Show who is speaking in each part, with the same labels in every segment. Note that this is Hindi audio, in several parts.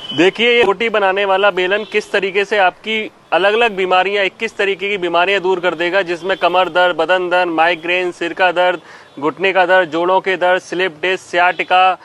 Speaker 1: देखिए ये रोटी बनाने वाला बेलन किस तरीके से आपकी अलग अलग बीमारियां 21 तरीके की बीमारियां दूर कर देगा, जिसमें कमर दर्द, बदन दर्द, माइग्रेन, सिर का दर्द, घुटने का दर्द, जोड़ों के दर्द, स्लिप डिस्क, सियाटिका,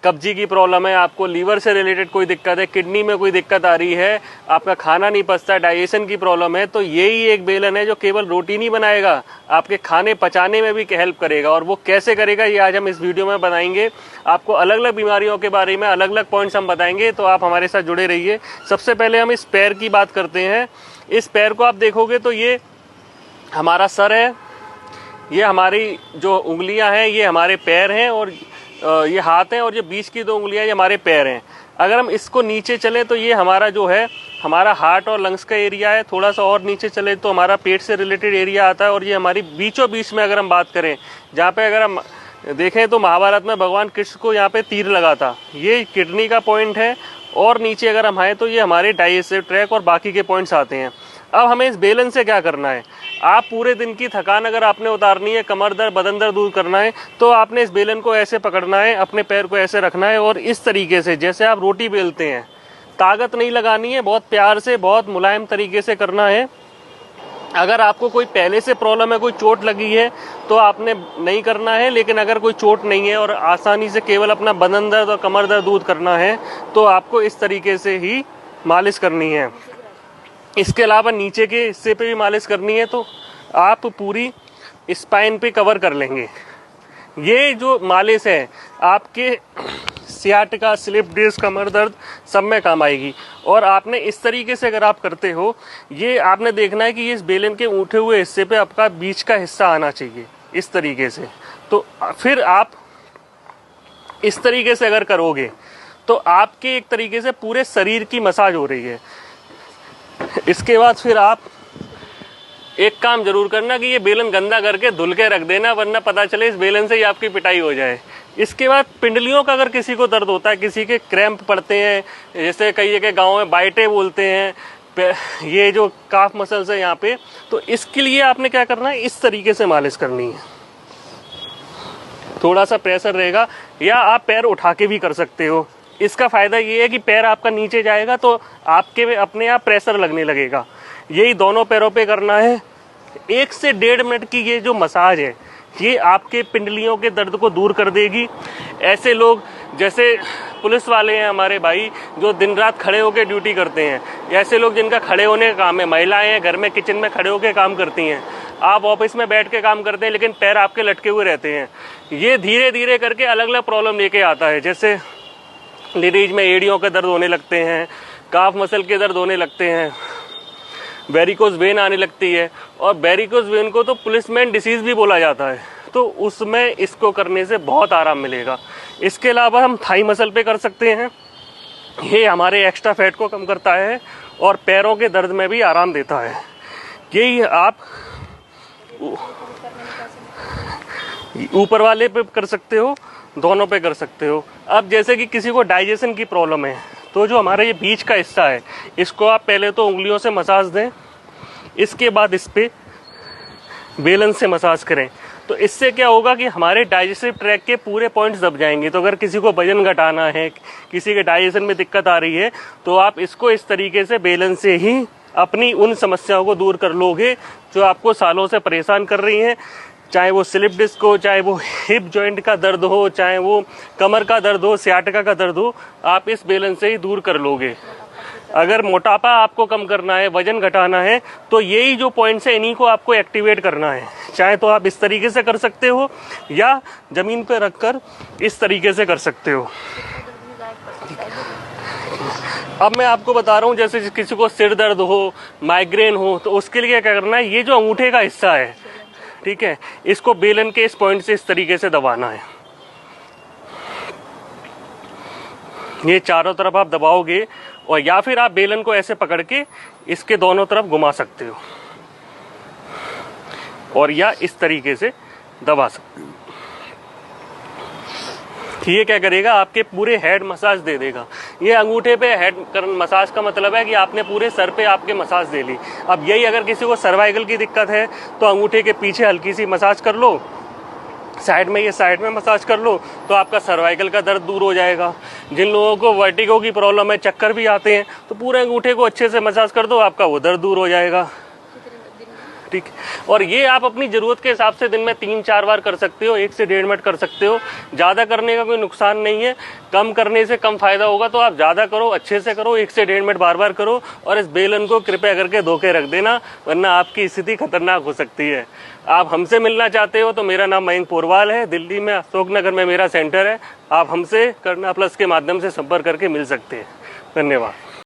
Speaker 1: कब्जी की प्रॉब्लम है, आपको लीवर से रिलेटेड कोई दिक्कत है, किडनी में कोई दिक्कत आ रही है, आपका खाना नहीं पचता, डाइजेशन की प्रॉब्लम है, तो यही एक बेलन है जो केवल रोटी नहीं बनाएगा, आपके खाने पचाने में भी हेल्प करेगा। और वो कैसे करेगा ये आज हम इस वीडियो में बताएंगे। आपको अलग अलग बीमारियों के बारे में अलग अलग पॉइंट्स हम बताएंगे, तो आप हमारे साथ जुड़े रहिए। सबसे पहले हम इस पैर की बात करते हैं। इस पैर को आप देखोगे तो ये हमारा सर है, ये हमारी जो उंगलियां हैं ये हमारे पैर हैं, और ये हाथ हैं, और ये बीच की 2 उंगलियां ये हमारे पैर हैं। अगर हम इसको नीचे चले तो ये हमारा जो है हमारा हार्ट और लंग्स का एरिया है। थोड़ा सा और नीचे चले तो हमारा पेट से रिलेटेड एरिया आता है, और ये हमारी बीचों बीच में अगर हम बात करें, जहाँ पे अगर हम देखें तो महाभारत में भगवान कृष्ण को यहाँ पे तीर लगा था, ये किडनी का पॉइंट है। और नीचे अगर हम आए तो ये हमारे डाइजेस्टिव ट्रैक और बाकी के पॉइंट्स आते हैं। अब हमें इस बेलन से क्या करना है, आप पूरे दिन की थकान अगर आपने उतारनी है, कमर दर्द, बदन दर्द दूर करना है, तो आपने इस बेलन को ऐसे पकड़ना है, अपने पैर को ऐसे रखना है, और इस तरीके से जैसे आप रोटी बेलते हैं, ताकत नहीं लगानी है, बहुत प्यार से, बहुत मुलायम तरीके से करना है। अगर आपको कोई पहले से प्रॉब्लम है, कोई चोट लगी है, तो आपने नहीं करना है, लेकिन अगर कोई चोट नहीं है और आसानी से केवल अपना बदन दर्द और कमर दर्द दूर करना है, तो आपको इस तरीके से ही मालिश करनी है। इसके अलावा नीचे के हिस्से पे भी मालिश करनी है, तो आप पूरी स्पाइन पे कवर कर लेंगे। ये जो मालिश है आपके सियाटिका, स्लिप डिस्क, कमर दर्द सब में काम आएगी। और आपने इस तरीके से अगर आप करते हो, ये आपने देखना है कि ये इस बेलन के उठे हुए हिस्से पे आपका बीच का हिस्सा आना चाहिए इस तरीके से। तो फिर आप इस तरीके से अगर करोगे तो आपके एक तरीके से पूरे शरीर की मसाज हो रही है। इसके बाद फिर आप एक काम जरूर करना कि ये बेलन गंदा करके धुल के रख देना, वरना पता चले इस बेलन से ही आपकी पिटाई हो जाए। इसके बाद पिंडलियों का अगर किसी को दर्द होता है, किसी के क्रैम्प पड़ते हैं, जैसे कई जगह गाँव में बाइटें बोलते हैं, ये जो काफ मसल्स है यहाँ पे, तो इसके लिए आपने क्या करना है, इस तरीके से मालिश करनी है। थोड़ा सा प्रेशर रहेगा, या आप पैर उठा के भी कर सकते हो। इसका फायदा ये है कि पैर आपका नीचे जाएगा तो आपके अपने आप प्रेशर लगने लगेगा। यही दोनों पैरों पे करना है। 1 से 1.5 मिनट की ये जो मसाज है, ये आपके पिंडलियों के दर्द को दूर कर देगी। ऐसे लोग जैसे पुलिस वाले हैं हमारे भाई, जो दिन रात खड़े होकर ड्यूटी करते हैं, ऐसे लोग जिनका खड़े होने का काम है, महिलाएं हैं घर में किचन में खड़े होकर काम करती हैं, आप ऑफिस में बैठ के काम करते हैं लेकिन पैर आपके लटके हुए रहते हैं। ये धीरे धीरे करके अलग अलग प्रॉब्लम लेके आता है। जैसे लेडीज में एड़ियों के दर्द होने लगते हैं, काफ मसल के दर्द होने लगते हैं, वेरिकोज वेन आने लगती है, और वेरिकोज वेन को तो पुलिसमैन डिसीज भी बोला जाता है, तो उसमें इसको करने से बहुत आराम मिलेगा। इसके अलावा हम थाई मसल पे कर सकते हैं, ये हमारे एक्स्ट्रा फैट को कम करता है और पैरों के दर्द में भी आराम देता है। यही आप ऊपर वाले पे कर सकते हो, दोनों पे कर सकते हो। अब जैसे कि किसी को डाइजेशन की प्रॉब्लम है, तो जो हमारा ये बीच का हिस्सा है, इसको आप पहले तो उंगलियों से मसाज दें, इसके बाद इस पे बेलन से मसाज करें। तो इससे क्या होगा कि हमारे डाइजेस्टिव ट्रैक के पूरे पॉइंट्स दब जाएंगे। तो अगर किसी को वजन घटाना है, किसी के डाइजेशन में दिक्कत आ रही है, तो आप इसको इस तरीके से बेलन से ही अपनी उन समस्याओं को दूर कर लोगे जो आपको सालों से परेशान कर रही हैं। चाहे वो स्लिप डिस्क हो, चाहे वो हिप जॉइंट का दर्द हो, चाहे वो कमर का दर्द हो, सियाटिका का दर्द हो, आप इस बेलन से ही दूर कर लोगे। अगर मोटापा आपको कम करना है, वजन घटाना है, तो यही जो पॉइंट्स है इन्हीं को आपको एक्टिवेट करना है। चाहे तो आप इस तरीके से कर सकते हो, या जमीन पे रखकर इस तरीके से कर सकते हो। अब मैं आपको बता रहा हूँ, जैसे किसी को सिर दर्द हो, माइग्रेन हो, तो उसके लिए क्या करना है, ये जो अंगूठे का हिस्सा है, ठीक है, इसको बेलन के इस पॉइंट से इस तरीके से दबाना है। ये चारों तरफ आप दबाओगे, और या फिर आप बेलन को ऐसे पकड़ के इसके दोनों तरफ घुमा सकते हो, और या इस तरीके से दबा सकते हो। ये क्या करेगा, आपके पूरे हेड मसाज दे देगा। ये अंगूठे पे हेड मसाज का मतलब है कि आपने पूरे सर पे आपके मसाज दे ली। अब यही अगर किसी को सर्वाइकल की दिक्कत है, तो अंगूठे के पीछे हल्की सी मसाज कर लो, साइड में मसाज कर लो तो आपका सर्वाइकल का दर्द दूर हो जाएगा। जिन लोगों को वर्टिगो की प्रॉब्लम है, चक्कर भी आते हैं, तो पूरे अंगूठे को अच्छे से मसाज कर दो, आपका वो दर्द दूर हो जाएगा। ठीक। और ये आप अपनी ज़रूरत के हिसाब से दिन में 3-4 बार कर सकते हो, 1 से 1.5 मिनट कर सकते हो। ज़्यादा करने का कोई नुकसान नहीं है, कम करने से कम फायदा होगा, तो आप ज़्यादा करो, अच्छे से करो, 1 से 1.5 मिनट बार बार करो। और इस बेलन को कृपया करके धो के रख देना, वरना आपकी स्थिति खतरनाक हो सकती है। आप हमसे मिलना चाहते हो तो मेरा नाम मयंक पोरवाल है, दिल्ली में अशोक नगर में मेरा सेंटर है। आप हमसे करना प्लस के माध्यम से संपर्क करके मिल सकते हैं। धन्यवाद।